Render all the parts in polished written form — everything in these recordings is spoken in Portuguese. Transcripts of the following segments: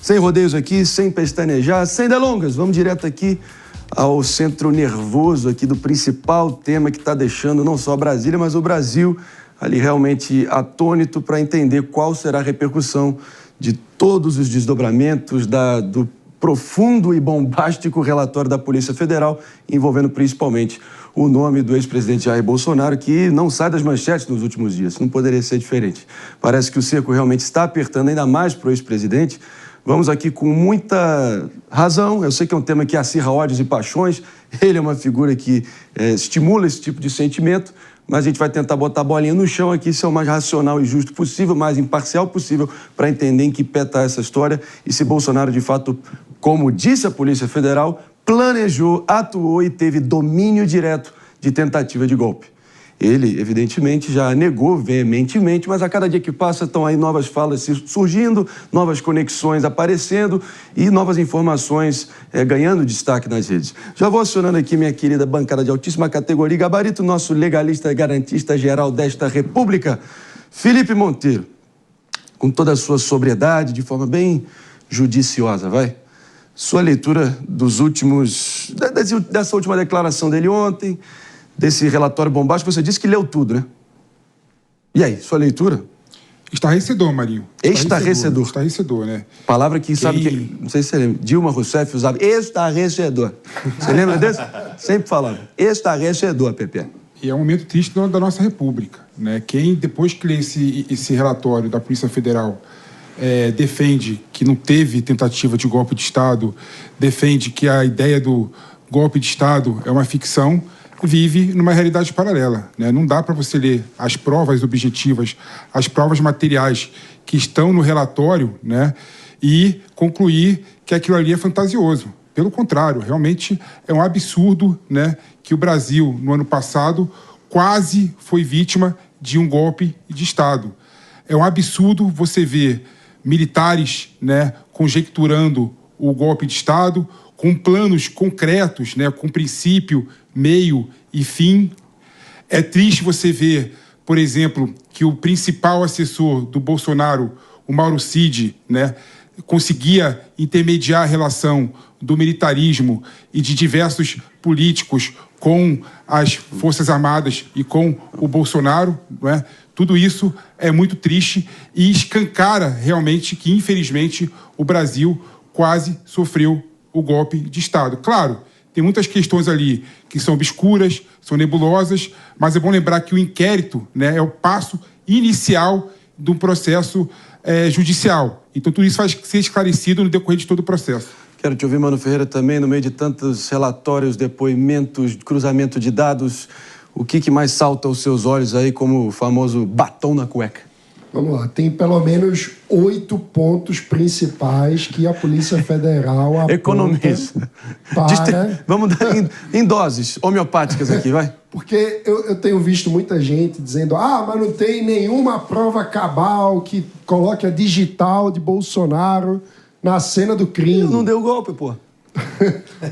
Sem rodeios aqui, sem pestanejar, sem delongas. Vamos direto aqui ao centro nervoso aqui do principal tema que está deixando não só Brasília, mas o Brasil ali realmente atônito para entender qual será a repercussão de todos os desdobramentos do profundo e bombástico relatório da Polícia Federal, envolvendo principalmente o nome do ex-presidente Jair Bolsonaro, que não sai das manchetes nos últimos dias. Não poderia ser diferente. Parece que o cerco realmente está apertando ainda mais para o ex-presidente. Vamos aqui com muita razão. Eu sei que é um tema que acirra ódios e paixões. Ele é uma figura que estimula esse tipo de sentimento, mas a gente vai tentar botar a bolinha no chão aqui, ser o mais racional e justo possível, mais imparcial possível, para entender em que pé está essa história e se Bolsonaro, de fato, como disse a Polícia Federal, planejou, atuou e teve domínio direto de tentativa de golpe. Ele, evidentemente, já negou veementemente, mas a cada dia que passa estão aí novas falas surgindo, novas conexões aparecendo e novas informações ganhando destaque nas redes. Já vou acionando aqui minha querida bancada de altíssima categoria e gabarito, nosso legalista e garantista geral desta República, Felipe Monteiro. Com toda a sua sobriedade, de forma bem judiciosa, vai? Sua leitura dos últimos... dessa última declaração dele ontem, desse relatório bombástico, você disse que leu tudo, né? E aí, sua leitura? Estarrecedor, Marinho. Estarrecedor. Estarrecedor, né? Palavra que sabe que... Não sei se você lembra. Dilma Rousseff usava estarrecedor. Você lembra desse? Sempre falava. Estarrecedor, Pepe. E é um momento triste da nossa República, né? Quem, depois que lê esse relatório da Polícia Federal, defende que não teve tentativa de golpe de Estado, defende que a ideia do golpe de Estado é uma ficção, vive numa realidade paralela, né? Não dá para você ler as provas objetivas, as provas materiais que estão no relatório, né, e concluir que aquilo ali é fantasioso. Pelo contrário, realmente é um absurdo, né, que o Brasil, no ano passado, quase foi vítima de um golpe de Estado. É um absurdo você ver militares, né, conjecturando o golpe de Estado, com planos concretos, né, com princípio, meio e fim. É triste você ver, por exemplo, que o principal assessor do Bolsonaro, o Mauro Cid, né, conseguia intermediar a relação do militarismo e de diversos políticos com as Forças Armadas e com o Bolsonaro, né? Tudo isso é muito triste e escancara realmente que, infelizmente, o Brasil quase sofreu o golpe de Estado. Claro, tem muitas questões ali que são obscuras, são nebulosas, mas é bom lembrar que o inquérito, né, é o passo inicial de um processo judicial. Então, tudo isso vai ser esclarecido no decorrer de todo o processo. Quero te ouvir, Mano Ferreira, também, no meio de tantos relatórios, depoimentos, cruzamento de dados, o que mais salta aos seus olhos aí como o famoso batom na cueca? Vamos lá, tem pelo menos 8 pontos principais que a Polícia Federal aponta. Economiza. Vamos dar em doses homeopáticas aqui, vai? Porque eu tenho visto muita gente dizendo mas não tem nenhuma prova cabal que coloque a digital de Bolsonaro na cena do crime. Não deu golpe, pô.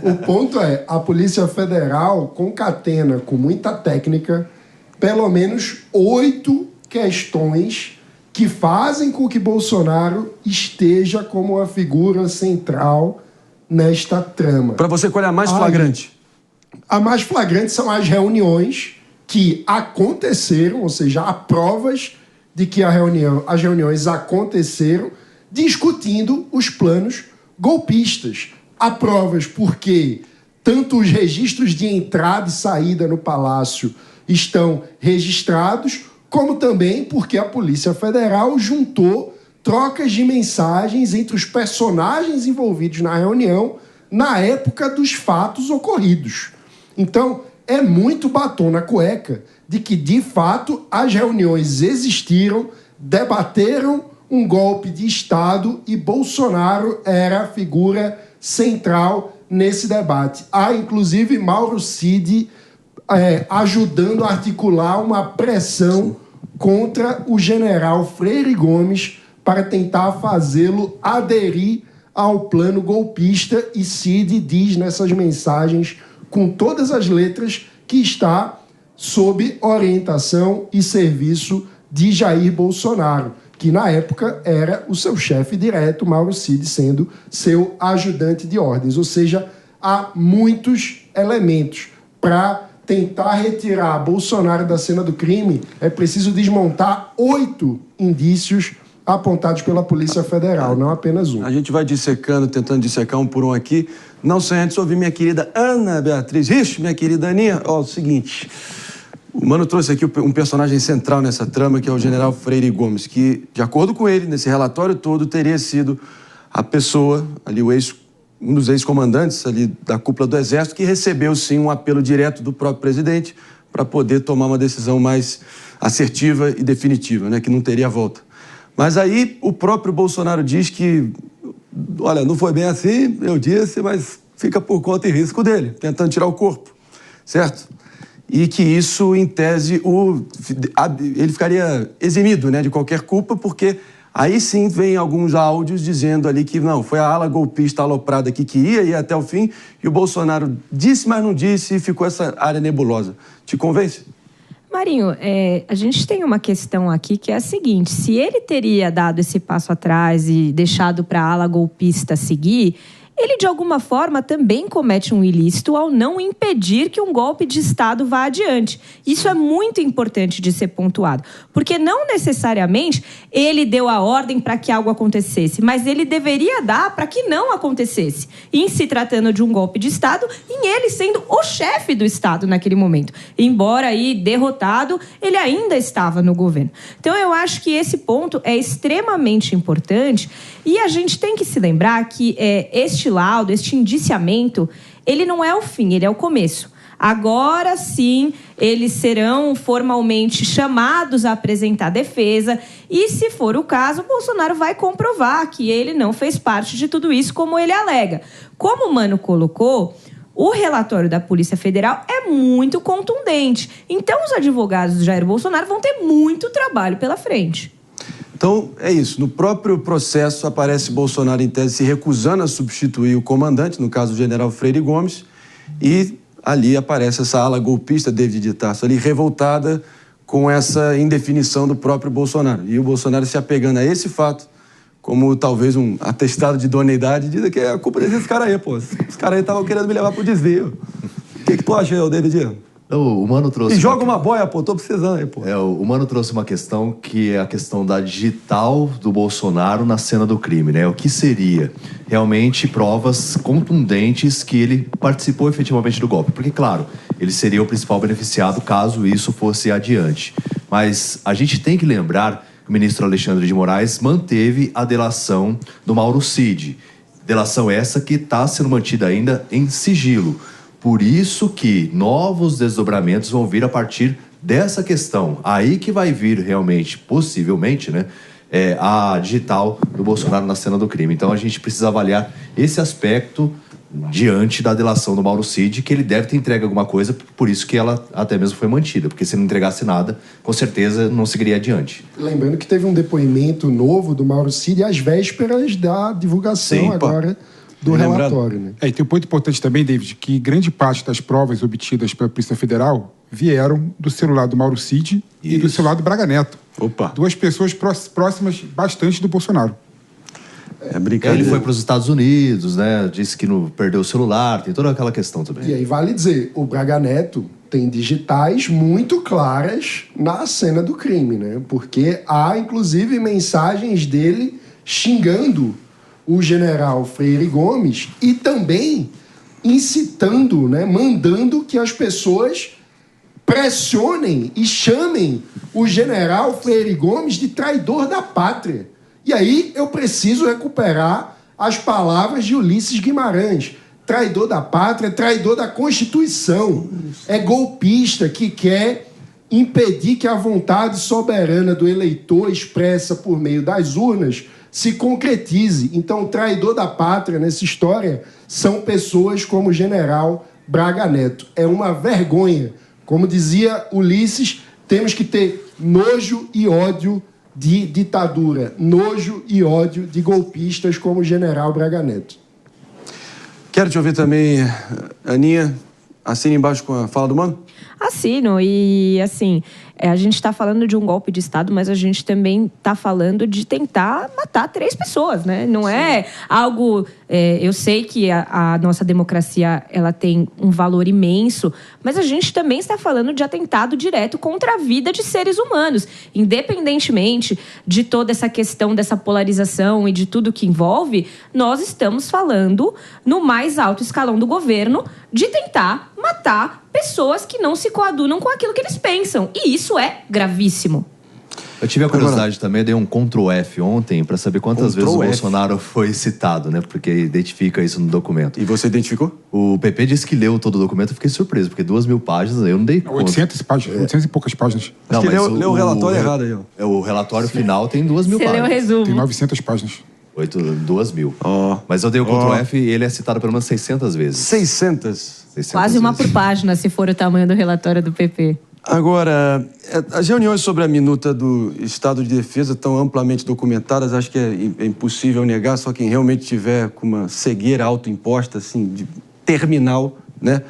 O ponto é, a Polícia Federal concatena com muita técnica pelo menos 8 questões que fazem com que Bolsonaro esteja como uma figura central nesta trama. Para você, qual é a mais flagrante? A mais flagrante são as reuniões que aconteceram, ou seja, há provas de que as reuniões aconteceram discutindo os planos golpistas. Há provas porque tanto os registros de entrada e saída no Palácio estão registrados, como também porque a Polícia Federal juntou trocas de mensagens entre os personagens envolvidos na reunião na época dos fatos ocorridos. Então, é muito batom na cueca de que, de fato, as reuniões existiram, debateram um golpe de Estado e Bolsonaro era a figura central nesse debate. Há, inclusive, Mauro Cid ajudando a articular uma pressão contra o general Freire Gomes para tentar fazê-lo aderir ao plano golpista, e Cid diz nessas mensagens, com todas as letras, que está sob orientação e serviço de Jair Bolsonaro. que na época era o seu chefe direto, Mauro Cid, sendo seu ajudante de ordens. Ou seja, há muitos elementos para tentar retirar Bolsonaro da cena do crime. É preciso desmontar 8 indícios apontados pela Polícia Federal, não apenas um. A gente vai dissecando, tentando dissecar um por um aqui. Não sem antes ouvir minha querida Ana Beatriz. Ixi, minha querida Aninha, ó, o seguinte... O Mano trouxe aqui um personagem central nessa trama, que é o general Freire Gomes, que, de acordo com ele, nesse relatório todo, teria sido a pessoa, ali um dos ex-comandantes ali da cúpula do Exército, que recebeu, sim, um apelo direto do próprio presidente para poder tomar uma decisão mais assertiva e definitiva, né, que não teria volta. Mas aí o próprio Bolsonaro diz que, olha, não foi bem assim, eu disse, mas fica por conta e risco dele, tentando tirar o corpo, certo? E que isso, em tese, ele ficaria eximido, né, de qualquer culpa, porque aí sim vem alguns áudios dizendo ali que não, foi a ala golpista aloprada que ia ir até o fim, e o Bolsonaro disse, mas não disse, e ficou essa área nebulosa. Te convence? Marinho, a gente tem uma questão aqui que é a seguinte: se ele teria dado esse passo atrás e deixado para a ala golpista seguir, ele, de alguma forma, também comete um ilícito ao não impedir que um golpe de Estado vá adiante. Isso é muito importante de ser pontuado, porque não necessariamente ele deu a ordem para que algo acontecesse, mas ele deveria dar para que não acontecesse, em se tratando de um golpe de Estado, e ele sendo o chefe do Estado naquele momento. Embora aí derrotado, ele ainda estava no governo. Então, eu acho que esse ponto é extremamente importante, e a gente tem que se lembrar que este laudo, este indiciamento, ele não é o fim, ele é o começo. Agora sim, eles serão formalmente chamados a apresentar defesa e, se for o caso, Bolsonaro vai comprovar que ele não fez parte de tudo isso como ele alega. Como o Mano colocou, o relatório da Polícia Federal é muito contundente. Então, os advogados do Jair Bolsonaro vão ter muito trabalho pela frente. Então, é isso. No próprio processo, aparece Bolsonaro, em tese, se recusando a substituir o comandante, no caso, o general Freire Gomes, e ali aparece essa ala golpista, David de Tarso, ali revoltada com essa indefinição do próprio Bolsonaro. E o Bolsonaro se apegando a esse fato, como talvez um atestado de idoneidade, diz que é a culpa desses caras aí, pô. Os caras aí estavam querendo me levar pro desvio. O que tu acha, David? O Mano trouxe... E joga uma boia, pô, tô precisando aí, pô. O Mano trouxe uma questão que é a questão da digital do Bolsonaro na cena do crime, né? O que seria realmente provas contundentes que ele participou efetivamente do golpe. Porque, claro, ele seria o principal beneficiado caso isso fosse adiante. Mas a gente tem que lembrar que o ministro Alexandre de Moraes manteve a delação do Mauro Cid. Delação essa que está sendo mantida ainda em sigilo. Por isso que novos desdobramentos vão vir a partir dessa questão. Aí que vai vir realmente, possivelmente, né, a digital do Bolsonaro na cena do crime. Então a gente precisa avaliar esse aspecto diante da delação do Mauro Cid, que ele deve ter entregue alguma coisa, por isso que ela até mesmo foi mantida. Porque se não entregasse nada, com certeza não seguiria adiante. Lembrando que teve um depoimento novo do Mauro Cid às vésperas da divulgação agora do relatório, né? E tem um ponto importante também, David, que grande parte das provas obtidas pela Polícia Federal vieram do celular do Mauro Cid e do celular do Braga Neto. Opa! Duas pessoas próximas bastante do Bolsonaro. É brincadeira. Ele foi para os Estados Unidos, né? Disse que não perdeu o celular, tem toda aquela questão também. E aí vale dizer, o Braga Neto tem digitais muito claras na cena do crime, né? Porque há, inclusive, mensagens dele xingando o general Freire Gomes e também incitando, né, mandando que as pessoas pressionem e chamem o general Freire Gomes de traidor da pátria. E aí eu preciso recuperar as palavras de Ulisses Guimarães. Traidor da pátria, traidor da Constituição. É golpista que quer impedir que a vontade soberana do eleitor expressa por meio das urnas se concretize. Então, o traidor da pátria nessa história são pessoas como o general Braga Neto. É uma vergonha. Como dizia Ulisses, temos que ter nojo e ódio de ditadura, nojo e ódio de golpistas como o general Braga Neto. Quero te ouvir também, Aninha. assina embaixo com a fala do Mano? Assino, e assim, a gente está falando de um golpe de Estado, mas a gente também está falando de tentar matar 3 pessoas, né? Não é algo... eu sei que a nossa democracia ela tem um valor imenso, mas a gente também está falando de atentado direto contra a vida de seres humanos. Independentemente de toda essa questão dessa polarização e de tudo que envolve, nós estamos falando, no mais alto escalão do governo, de tentar matar pessoas que não se coadunam com aquilo que eles pensam. E isso é gravíssimo. Eu tive a curiosidade também, dei um Ctrl+F ontem para saber quantas vezes o Bolsonaro foi citado, né? Porque identifica isso no documento. E você identificou? O PP disse que leu todo o documento, eu fiquei surpreso, porque 2.000 páginas, eu não dei conta. 800 páginas, 800 e poucas páginas. Acho que leu o relatório errado aí, ó. O relatório final tem 2.000 páginas. Você leu o resumo. Tem 900 páginas. 2.000. Oh. Mas eu dei o Ctrl+F e ele é citado pelo menos 600 vezes. 600? Quase uma por página, se for o tamanho do relatório do PP. Agora, as reuniões sobre a minuta do Estado de Defesa estão amplamente documentadas, acho que é impossível negar, só quem realmente tiver com uma cegueira autoimposta, assim, de terminal, né?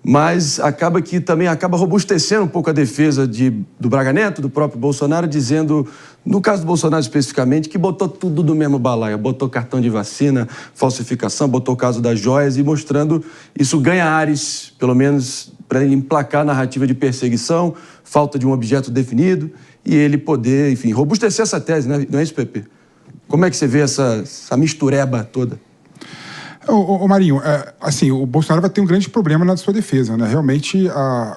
Mas acaba que também acaba robustecendo um pouco a defesa do Braga Neto, do próprio Bolsonaro, dizendo, no caso do Bolsonaro especificamente, que botou tudo no mesmo balaio, botou cartão de vacina, falsificação, botou o caso das joias e mostrando isso ganha ares, pelo menos para ele emplacar a narrativa de perseguição, falta de um objeto definido e ele poder, enfim, robustecer essa tese, né? Não é isso, Pepe? Como é que você vê essa mistureba toda? Ô Marinho, assim, o Bolsonaro vai ter um grande problema na sua defesa, né? Realmente,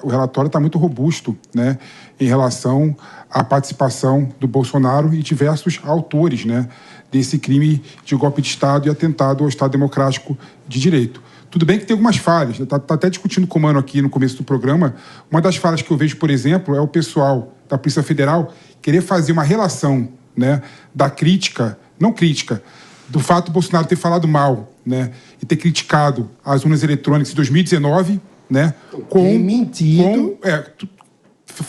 o relatório está muito robusto, né, em relação à participação do Bolsonaro e diversos autores, né, desse crime de golpe de Estado e atentado ao Estado Democrático de Direito. Tudo bem que tem algumas falhas, está até discutindo com o Mano aqui no começo do programa. Uma das falhas que eu vejo, por exemplo, é o pessoal da Polícia Federal querer fazer uma relação, né, da crítica, não crítica, do fato do Bolsonaro ter falado mal, né, e ter criticado as urnas eletrônicas em 2019, né,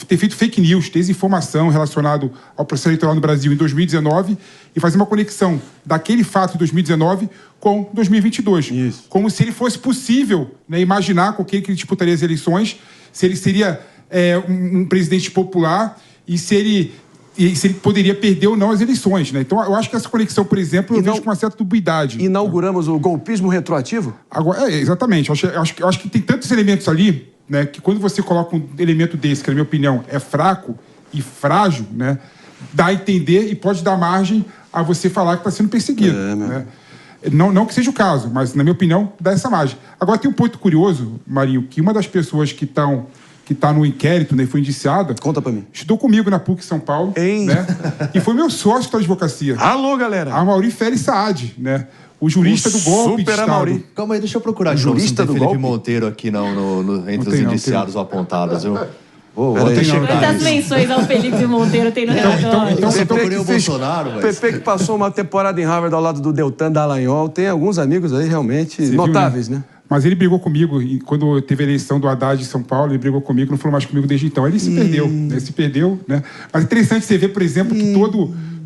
ter feito fake news, desinformação relacionado ao processo eleitoral no Brasil em 2019 e fazer uma conexão daquele fato de 2019 com 2022. Isso. Como se ele fosse possível, né, imaginar com quem ele disputaria as eleições, se ele seria um presidente popular e se ele poderia perder ou não as eleições, né? Então, eu acho que essa conexão, por exemplo, eu vejo com uma certa dubiedade. Inauguramos o golpismo retroativo? Agora, exatamente. Eu acho que tem tantos elementos ali, né, que quando você coloca um elemento desse, que na minha opinião é fraco e frágil, né, dá a entender e pode dar margem a você falar que está sendo perseguido. Né? Não que seja o caso, mas, na minha opinião, dá essa margem. Agora, tem um ponto curioso, Marinho, que uma das pessoas que está no inquérito, né, foi indiciada... Conta pra mim. Estudou comigo na PUC São Paulo, né, e foi meu sócio da advocacia. Alô, galera! A Mauri Félix Saad, né? O jurista do golpe de Estado. Mauri. Calma aí, deixa eu procurar. O jurista do Felipe golpe? Monteiro aqui entre os indiciados ou apontados. Quantas menções ao Felipe Monteiro tem no relatório? Então você procurei o Bolsonaro, o PP que passou uma temporada em Harvard ao lado do Deltan Dallagnol. Tem alguns amigos aí realmente notáveis, né? Mas ele brigou comigo, e quando teve a eleição do Haddad em São Paulo, ele brigou comigo, não falou mais comigo desde então. Ele se perdeu, né? Mas é interessante você ver, por exemplo, que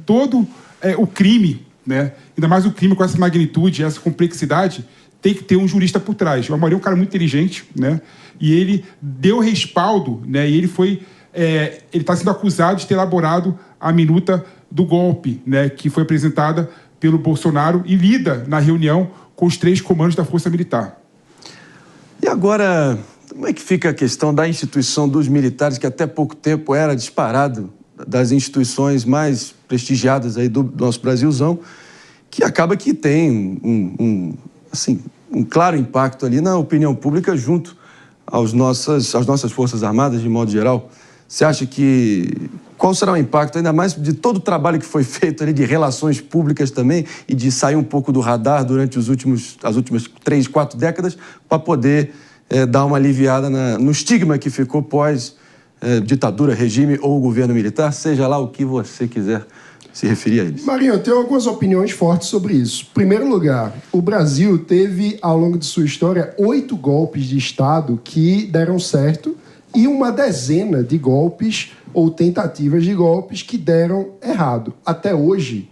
todo o crime, né? Ainda mais o crime com essa magnitude, essa complexidade, tem que ter um jurista por trás. O Amorim é um cara muito inteligente, né? E ele deu respaldo, né? E ele ele está sendo acusado de ter elaborado a minuta do golpe, né? Que foi apresentada pelo Bolsonaro e lida na reunião com os 3 comandos da Força Militar. E agora, como é que fica a questão da instituição dos militares, que até pouco tempo era disparado das instituições mais prestigiadas aí do nosso Brasilzão, que acaba que tem um claro impacto ali na opinião pública junto às nossas Forças Armadas, de modo geral. Você acha qual será o impacto, ainda mais de todo o trabalho que foi feito ali de relações públicas também e de sair um pouco do radar durante as últimas 3, 4 décadas para poder dar uma aliviada no estigma que ficou pós-ditadura, regime ou governo militar, seja lá o que você quiser se referir a eles. Marinho, eu tenho algumas opiniões fortes sobre isso. Em primeiro lugar, o Brasil teve, ao longo de sua história, 8 golpes de Estado que deram certo e uma dezena de golpes ou tentativas de golpes que deram errado. Até hoje,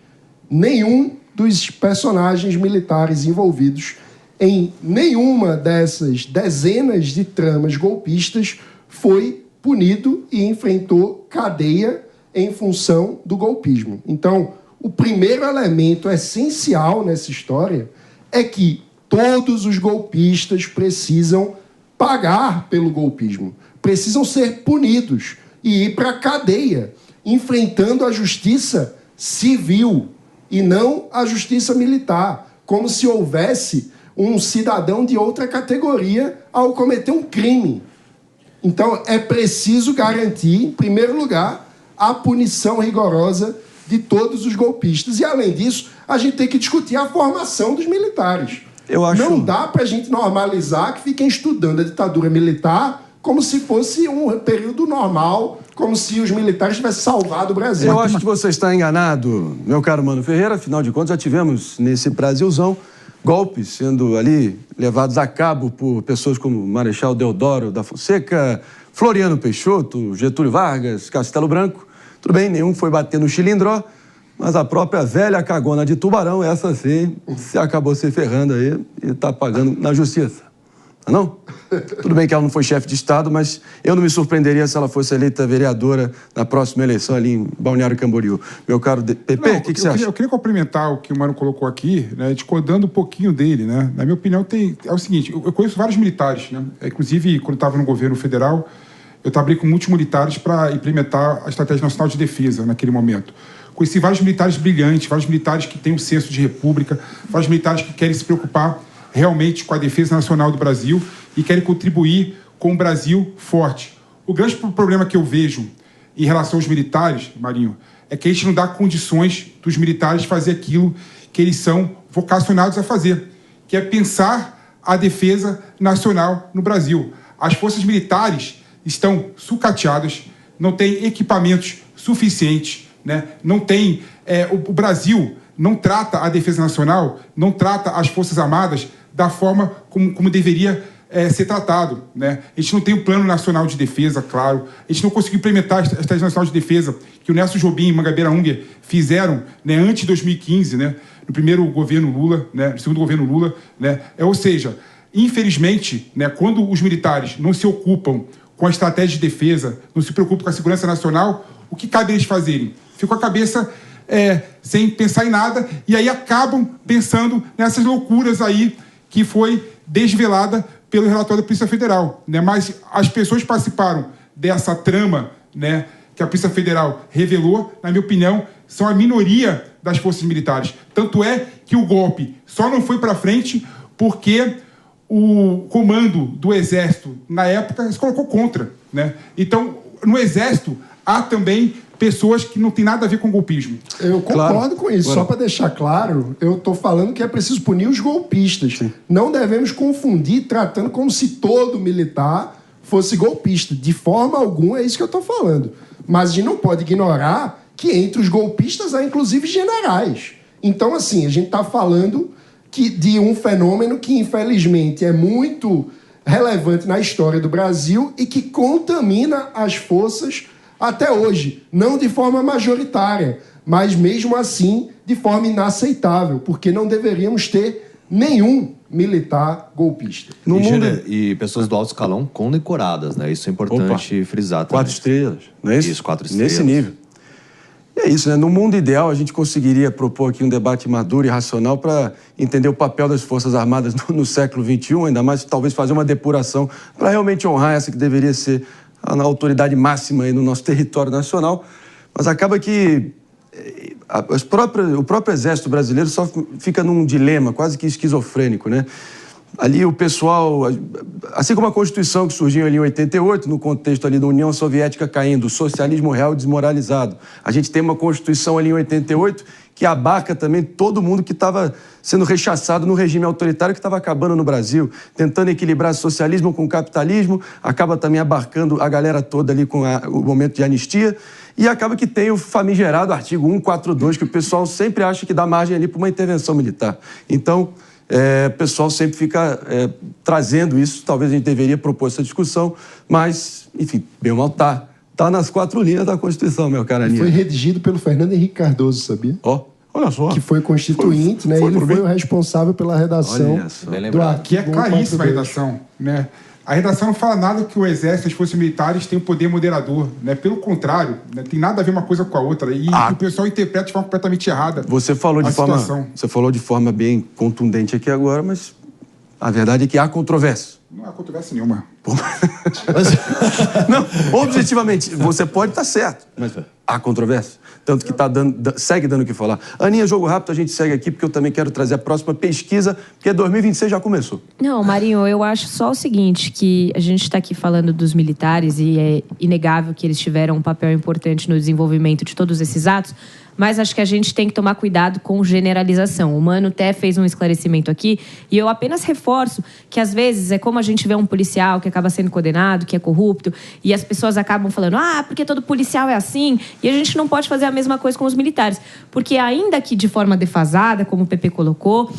nenhum dos personagens militares envolvidos em nenhuma dessas dezenas de tramas golpistas foi punido e enfrentou cadeia em função do golpismo. Então, o primeiro elemento essencial nessa história é que todos os golpistas precisam pagar pelo golpismo, precisam ser punidos e ir para a cadeia, enfrentando a justiça civil e não a justiça militar, como se houvesse um cidadão de outra categoria ao cometer um crime. Então, é preciso garantir, em primeiro lugar, a punição rigorosa de todos os golpistas. E, além disso, a gente tem que discutir a formação dos militares. Não dá para a gente normalizar que fiquem estudando a ditadura militar como se fosse um período normal, como se os militares tivessem salvado o Brasil. Eu acho que você está enganado, meu caro Mano Ferreira. Afinal de contas, já tivemos nesse Brasilzão golpes sendo ali levados a cabo por pessoas como Marechal Deodoro da Fonseca, Floriano Peixoto, Getúlio Vargas, Castelo Branco. Tudo bem, nenhum foi bater no chilindró, mas a própria velha cagona de Tubarão, essa sim, se acabou se ferrando aí e está pagando na justiça. Não? Tudo bem que ela não foi chefe de Estado, mas eu não me surpreenderia se ela fosse eleita vereadora na próxima eleição ali em Balneário Camboriú. Meu caro PP, o que você acha? Eu queria complementar o que o Mano colocou aqui, né, discordando um pouquinho dele, né? Na minha opinião, é o seguinte, eu conheço vários militares, né? Inclusive, quando eu estava no governo federal, eu trabalhei com muitos militares para implementar a Estratégia Nacional de Defesa naquele momento. Conheci vários militares brilhantes, vários militares que têm um senso de república, vários militares que querem se preocupar realmente com a defesa nacional do Brasil e querem contribuir com um Brasil forte. O grande problema que eu vejo em relação aos militares, Marinho, é que a gente não dá condições dos militares fazer aquilo que eles são vocacionados a fazer, que é pensar a defesa nacional no Brasil. As forças militares estão sucateadas, não têm equipamentos suficientes, né? Não tem, o Brasil não trata a defesa nacional, não trata as Forças Armadas da forma como deveria ser tratado, né? A gente não tem um plano nacional de defesa, claro. A gente não conseguiu implementar a Estratégia Nacional de Defesa que o Nelson Jobim e Mangabeira Unger fizeram, né, antes de 2015, né, no primeiro governo Lula, né, no segundo governo Lula, né? Ou seja, infelizmente, né, quando os militares não se ocupam com a estratégia de defesa, não se preocupam com a segurança nacional, o que cabe eles fazerem? Ficam a cabeça sem pensar em nada e aí acabam pensando nessas loucuras aí que foi desvelada pelo relatório da Polícia Federal, né? Mas as pessoas que participaram dessa trama, né, que a Polícia Federal revelou, na minha opinião, são a minoria das forças militares. Tanto é que o golpe só não foi para frente porque o comando do Exército, na época, se colocou contra, né? Então, no Exército, há também pessoas que não têm nada a ver com golpismo. Eu concordo com isso. Só para deixar claro, eu estou falando que é preciso punir os golpistas. Sim. Não devemos confundir tratando como se todo militar fosse golpista. De forma alguma é isso que eu estou falando. Mas a gente não pode ignorar que entre os golpistas há inclusive generais. Então, assim, a gente está falando de um fenômeno que, infelizmente, é muito relevante na história do Brasil e que contamina as forças até hoje, não de forma majoritária, mas mesmo assim de forma inaceitável, porque não deveríamos ter nenhum militar golpista. E pessoas do alto escalão condecoradas, né? Isso é importante frisar também. 4 estrelas, não é isso? Isso, 4 estrelas. Nesse nível. E é isso, né? No mundo ideal, a gente conseguiria propor aqui um debate maduro e racional para entender o papel das Forças Armadas no século XXI, ainda mais talvez fazer uma depuração para realmente honrar essa que deveria ser a autoridade máxima aí no nosso território nacional. Mas acaba que o próprio Exército brasileiro só fica num dilema quase que esquizofrênico, né? Ali o pessoal, assim como a Constituição que surgiu ali em 88, no contexto ali da União Soviética caindo, o socialismo real desmoralizado. A gente tem uma Constituição ali em 88 que abarca também todo mundo que estava sendo rechaçado no regime autoritário que estava acabando no Brasil, tentando equilibrar socialismo com capitalismo, acaba também abarcando a galera toda ali com o momento de anistia, e acaba que tem o famigerado artigo 142, que o pessoal sempre acha que dá margem ali para uma intervenção militar. Então, o pessoal sempre fica trazendo isso, talvez a gente deveria propor essa discussão, mas, enfim, bem ou mal tá nas 4 linhas da Constituição, meu caro Aníbal. Foi redigido pelo Fernando Henrique Cardoso, sabia? Olha só. que foi constituinte, né? Ele foi o responsável pela redação do artigo Que é claríssima a 142. redação, né? A redação não fala nada que o Exército e as Forças Militares têm um poder moderador, né? Pelo contrário, né? Tem nada a ver uma coisa com a outra. E o pessoal interpreta de forma completamente errada. Você falou de forma bem contundente aqui agora, mas a verdade é que há controvérsia. Não há controvérsia nenhuma. Não, objetivamente, você pode estar certo, mas há controvérsia. Tanto que segue dando o que falar. Aninha, jogo rápido, a gente segue aqui, porque eu também quero trazer a próxima pesquisa, porque 2026 já começou. Não, Marinho, eu acho só o seguinte, que a gente está aqui falando dos militares e é inegável que eles tiveram um papel importante no desenvolvimento de todos esses atos, mas acho que a gente tem que tomar cuidado com generalização. O Mano até fez um esclarecimento aqui e eu apenas reforço que às vezes é como a gente vê um policial que acaba sendo condenado, que é corrupto, e as pessoas acabam falando, porque todo policial é assim, e a gente não pode fazer a mesma coisa com os militares. Porque ainda que de forma defasada, como o PP colocou,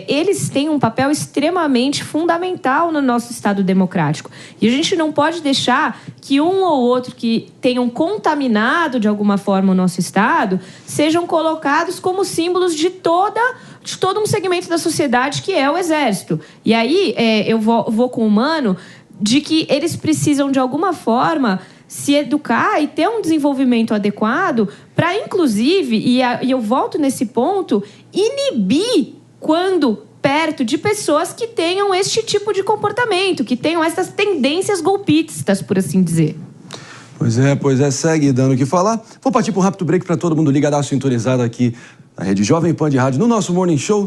eles têm um papel extremamente fundamental no nosso Estado democrático. E a gente não pode deixar que um ou outro que tenham contaminado de alguma forma o nosso Estado sejam colocados como símbolos de todo um segmento da sociedade que é o Exército. E aí eu vou com o Mano de que eles precisam, de alguma forma, se educar e ter um desenvolvimento adequado para, inclusive, e eu volto nesse ponto, inibir quando perto de pessoas que tenham este tipo de comportamento, que tenham essas tendências golpistas, por assim dizer. Pois é, segue dando o que falar. Vou partir para um rápido break para todo mundo ligadaço, sintonizado aqui na Rede Jovem Pan de Rádio, no nosso Morning Show.